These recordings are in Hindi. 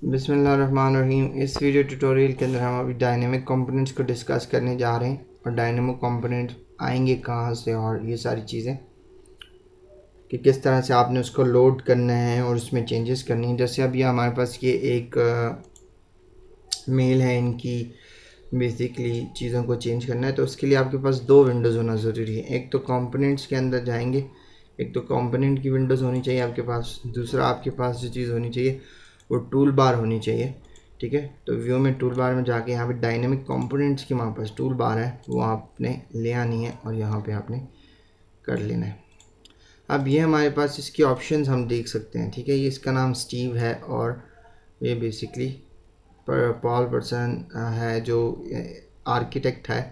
बिस्मिल्लाहिर्रहमानिर्रहीम। इस वीडियो ट्यूटोरियल के अंदर हम अभी डायनेमिक कंपोनेंट्स को डिस्कस करने जा रहे हैं और डायनेमिक कंपोनेंट्स आएंगे कहाँ से और ये सारी चीज़ें कि किस तरह से आपने उसको लोड करना है और उसमें चेंजेस करनी है। जैसे अभी हमारे पास ये एक मेल है, इनकी बेसिकली चीज़ों को चेंज करना है तो उसके लिए आपके पास दो विंडोज़ होना ज़रूरी है। एक तो कंपोनेंट्स के अंदर जाएंगे, एक तो कंपोनेंट की विंडोज़ होनी चाहिए आपके पास, दूसरा आपके पास जो चीज़ होनी चाहिए वो टूल बार होनी चाहिए। ठीक है, तो व्यू में टूल बार में जाके यहाँ पे डायनेमिक कंपोनेंट्स की हमारे पास टूल बार है, वो आपने ले आनी है और यहाँ पे आपने कर लेना है। अब ये हमारे पास इसकी ऑप्शंस हम देख सकते हैं। ठीक है, ये इसका नाम स्टीव है और ये बेसिकली पॉल पर्सन है जो आर्किटेक्ट है,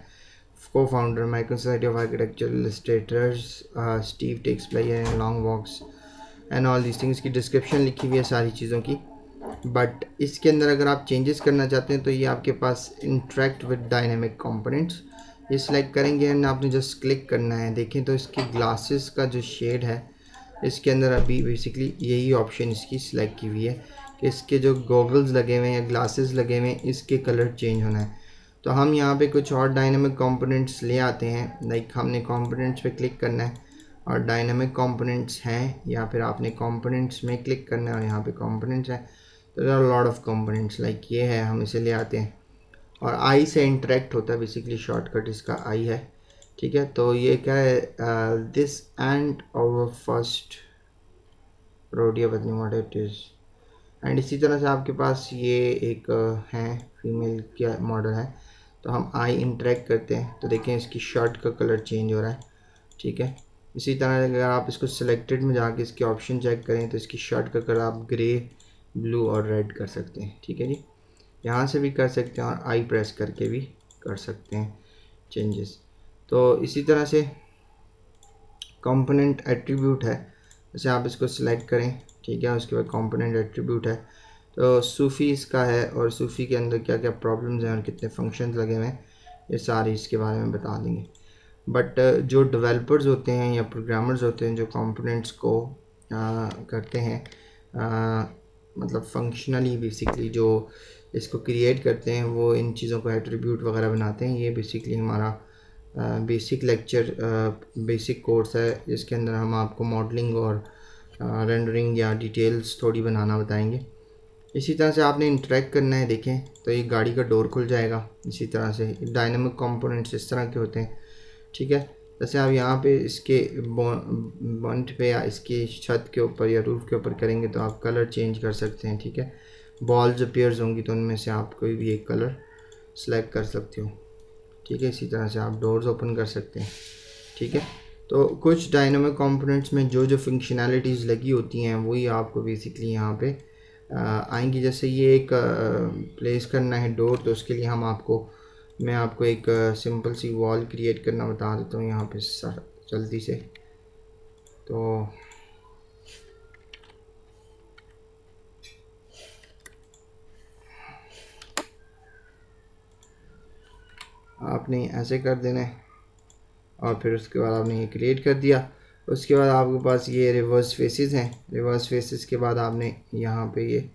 co founder micro society of architectural illustrators. Steve Tex player long walks and all these things की डिस्क्रिप्शन लिखी हुई है सारी चीज़ों की। बट इसके अंदर अगर आप चेंजेस करना चाहते हैं तो ये आपके पास इंटरेक्ट विद डायनेमिक कंपोनेंट्स, ये सिलेक्ट करेंगे एंड आपने जस्ट क्लिक करना है। देखें तो इसकी ग्लासेस का जो शेड है इसके अंदर अभी बेसिकली यही ऑप्शन इसकी सिलेक्ट की हुई है कि इसके जो गॉगल्स लगे हुए हैं या ग्लासेस लगे हुए हैं इसके कलर चेंज होना है। तो हम यहाँ पे कुछ और डायनेमिक कंपोनेंट्स ले आते हैं। लाइक हमने कंपोनेंट्स पे क्लिक करना है और डायनेमिक कंपोनेंट्स हैं, या फिर आपने कंपोनेंट्स में क्लिक करना है और यहाँ पे कंपोनेंट्स हैं। तो there are lot of components, like ये है, हम इसे ले आते हैं और आई से इंटरेक्ट होता है, बेसिकली शॉर्टकट इसका आई है। ठीक है, तो ये क्या है, दिस एंड आवर फर्स्ट रोडिया बदनी व्हाट इट इज़। एंड इसी तरह से आपके पास ये एक है फीमेल का मॉडल है, तो हम आई इंटरेक्ट करते हैं तो देखें इसकी शर्ट का कलर चेंज हो रहा है। ठीक है, इसी तरह अगर आप इसको सिलेक्टेड में जाके इसके ऑप्शन चेक करें तो इसकी शर्ट का कलर आप ग्रे, ब्लू और रेड कर सकते हैं। ठीक है जी, यहाँ से भी कर सकते हैं और आई प्रेस करके भी कर सकते हैं चेंजेस। तो इसी तरह से कंपोनेंट एट्रीब्यूट है, जैसे आप इसको सिलेक्ट करें, ठीक है, उसके बाद कंपोनेंट एट्रीब्यूट है तो सूफ़ी इसका है और सूफ़ी के अंदर क्या क्या प्रॉब्लम्स हैं और कितने फंक्शंस लगे हुए हैं ये सारी इसके बारे में बता देंगे। बट जो डेवलपर्स होते हैं या प्रोग्रामर्स होते हैं जो कंपोनेंट्स को करते हैं, मतलब फंक्शनली बेसिकली जो इसको क्रिएट करते हैं वो इन चीज़ों को एट्रीब्यूट वगैरह बनाते हैं। ये बेसिकली हमारा बेसिक लेक्चर बेसिक कोर्स है जिसके अंदर हम आपको मॉडलिंग और रेंडरिंग या डिटेल्स थोड़ी बनाना बताएंगे। इसी तरह से आपने इंटरेक्ट करना है। देखें तो ये गाड़ी का डोर खुल जाएगा। इसी तरह से डायनामिक कंपोनेंट्स इस तरह के होते हैं। ठीक है, जैसे आप यहाँ पे इसके बॉन्ट पे या इसकी छत के ऊपर या रूफ के ऊपर करेंगे तो आप कलर चेंज कर सकते हैं। ठीक है, बॉल्स अपीयर्स होंगी तो उनमें से आप कोई भी एक कलर सेलेक्ट कर सकते हो। ठीक है, इसी तरह से आप डोर्स ओपन कर सकते हैं। ठीक है, तो कुछ डायनामिक कंपोनेंट्स में जो जो फंक्शनैलिटीज़ लगी होती हैं वही आपको बेसिकली यहाँ पे आएंगी। जैसे ये एक प्लेस करना है डोर, तो उसके लिए मैं आपको एक सिंपल सी वॉल क्रिएट करना बता देता हूँ यहाँ पे जल्दी से। तो आपने ऐसे कर देना है और फिर उसके बाद आपने ये क्रिएट कर दिया। उसके बाद आपके पास ये रिवर्स फेसेस हैं। रिवर्स फेसेस के बाद आपने यहाँ पे ये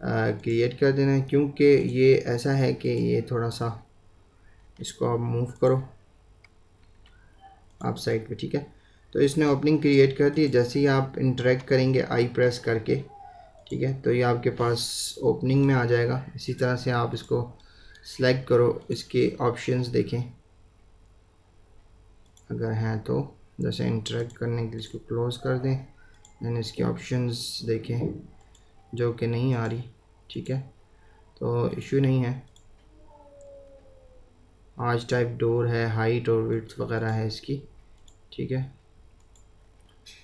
क्रिएट कर देना है, क्योंकि ये ऐसा है कि ये थोड़ा सा इसको आप मूव करो आप साइड पे। ठीक है, तो इसने ओपनिंग क्रिएट कर दी। जैसे ही आप इंटरेक्ट करेंगे आई प्रेस करके, ठीक है, तो ये आपके पास ओपनिंग में आ जाएगा। इसी तरह से आप इसको सेलेक्ट करो, इसके ऑप्शंस देखें अगर हैं तो, जैसे इंटरेक्ट करने के लिए इसको क्लोज़ कर दें, देन इसके ऑप्शंस देखें जो कि नहीं आ रही। ठीक है, तो इशू नहीं है। आज टाइप डोर है, हाइट और विड्थ वगैरह है इसकी। ठीक है,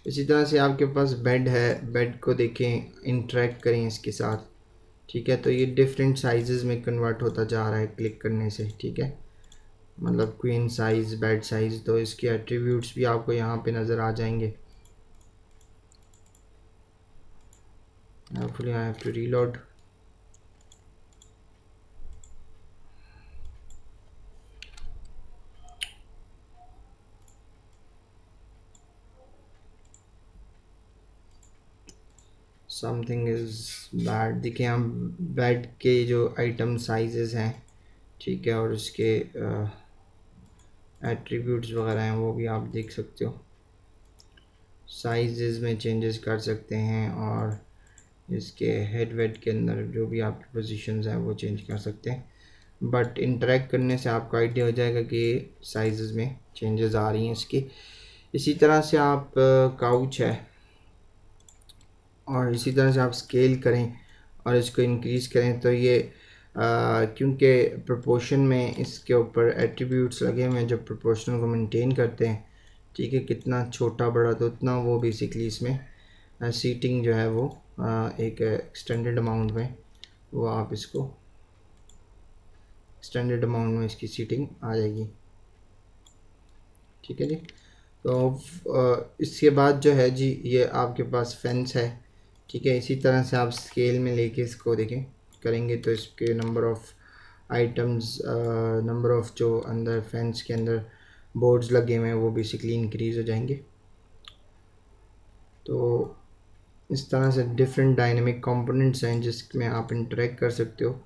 इसी तरह से आपके पास बेड है, बेड को देखें, इंटरेक्ट करें इसके साथ। ठीक है, तो ये डिफरेंट साइजेस में कन्वर्ट होता जा रहा है क्लिक करने से। ठीक है, मतलब क्वीन साइज़, बेड साइज़, तो इसके एट्रीब्यूट्स भी आपको यहाँ पे नज़र आ जाएंगे। Hopefully I have to reload. Something is bad. देखिए हम बेड के जो आइटम साइजेस हैं, ठीक है, और उसके एट्रीब्यूट्स वगैरह हैं वो भी आप देख सकते हो। साइजेस में चेंजेस कर सकते हैं और इसके हेड वेड के अंदर जो भी आपकी पोजीशंस हैं वो चेंज कर सकते हैं। बट इंटरेक्ट करने से आपको आइडिया हो जाएगा कि साइजेस में चेंजेस आ रही हैं इसकी। इसी तरह से आप काउच है, और इसी तरह से आप स्केल करें और इसको इंक्रीज़ करें तो ये क्योंकि प्रोपोर्शन में इसके ऊपर एट्रीब्यूट्स लगे हुए हैं जो प्रोपोर्शनल को मेंटेन करते हैं, ठीक है, कितना छोटा बड़ा तो उतना वो बेसिकली इसमें सीटिंग जो है वो एक एक्सटेंडेड अमाउंट में वो आप इसको एक्सटेंडेड अमाउंट में इसकी सीटिंग आ जाएगी, ठीक है जी। तो इसके बाद जो है जी ये आपके पास फेंस है, ठीक है। इसी तरह से आप स्केल में लेके इसको देखें करेंगे तो इसके number of items, number of जो अंदर फेंस के अंदर बोर्ड्स लगे हुए हैं वो बेसिकली इंक्रीज़ हो जाएंगे। तो इस तरह से डिफरेंट डायनेमिक कंपोनेंट्स हैं जिसमें आप इंटरेक्ट कर सकते हो,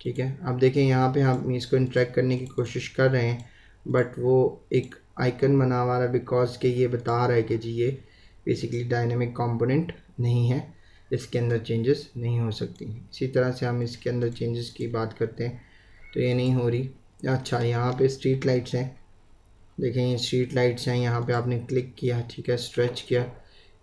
ठीक है। अब देखें यहाँ पे हम इसको इंटरेक्ट करने की कोशिश कर रहे हैं बट वो एक आइकन बना हुआ है बिकॉज के ये बता रहा है कि जी ये बेसिकली डायनेमिक कंपोनेंट नहीं है, इसके अंदर चेंजेस नहीं हो सकती। इसी तरह से हम इसके अंदर चेंजेस की बात करते हैं तो ये नहीं हो रही। अच्छा, यहाँ पे स्ट्रीट लाइट्स हैं, देखें ये स्ट्रीट लाइट्स हैं, यहाँ पे आपने क्लिक किया, ठीक है, स्ट्रेच किया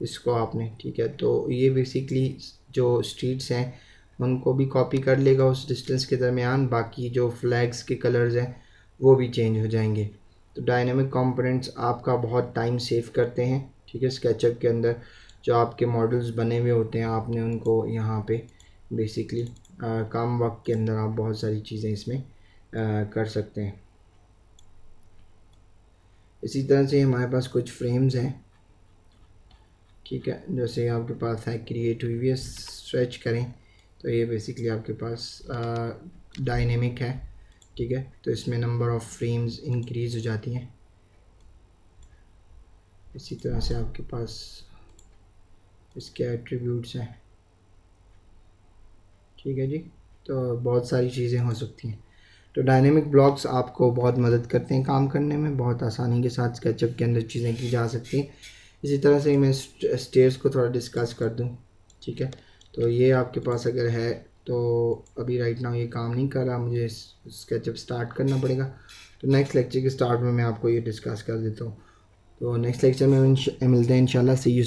इसको आपने, ठीक है, तो ये बेसिकली जो स्ट्रीट्स हैं उनको भी कॉपी कर लेगा उस डिस्टेंस के दरमियान। बाकी जो फ्लैग्स के कलर्स हैं वो भी चेंज हो जाएंगे। तो डायनेमिक कंपोनेंट्स आपका बहुत टाइम सेव करते हैं, ठीक है। स्केचअप के अंदर जो आपके मॉडल्स बने हुए होते हैं आपने उनको यहाँ पे बेसिकली कम वक्त के अंदर आप बहुत सारी चीज़ें इसमें कर सकते हैं। इसी तरह से हमारे पास कुछ फ्रेम्स हैं, ठीक है, जैसे आपके पास है क्रिएट हुई है, स्ट्रेच करें तो ये बेसिकली आपके पास डायनेमिक है, ठीक है। तो इसमें नंबर ऑफ़ फ्रेम्स इंक्रीज़ हो जाती हैं। इसी तरह से आपके पास इसके एट्रीब्यूट्स हैं, ठीक है जी। तो बहुत सारी चीज़ें हो सकती हैं। तो डायनेमिक ब्लॉक्स आपको बहुत मदद करते हैं काम करने में, बहुत आसानी के साथ स्केचअप के अंदर चीज़ें की जा सकती हैं। इसी तरह से मैं स्टेयर्स को थोड़ा डिस्कस कर दूं, ठीक है। तो ये आपके पास अगर है तो अभी राइट नाउ ये काम नहीं कर रहा, मुझे स्केचअप स्टार्ट करना पड़ेगा। तो नेक्स्ट लेक्चर के स्टार्ट में मैं आपको ये डिस्कस कर देता हूँ। तो नेक्स्ट लेक्चर में मिलते हैं इंशाल्लाह। सी यू।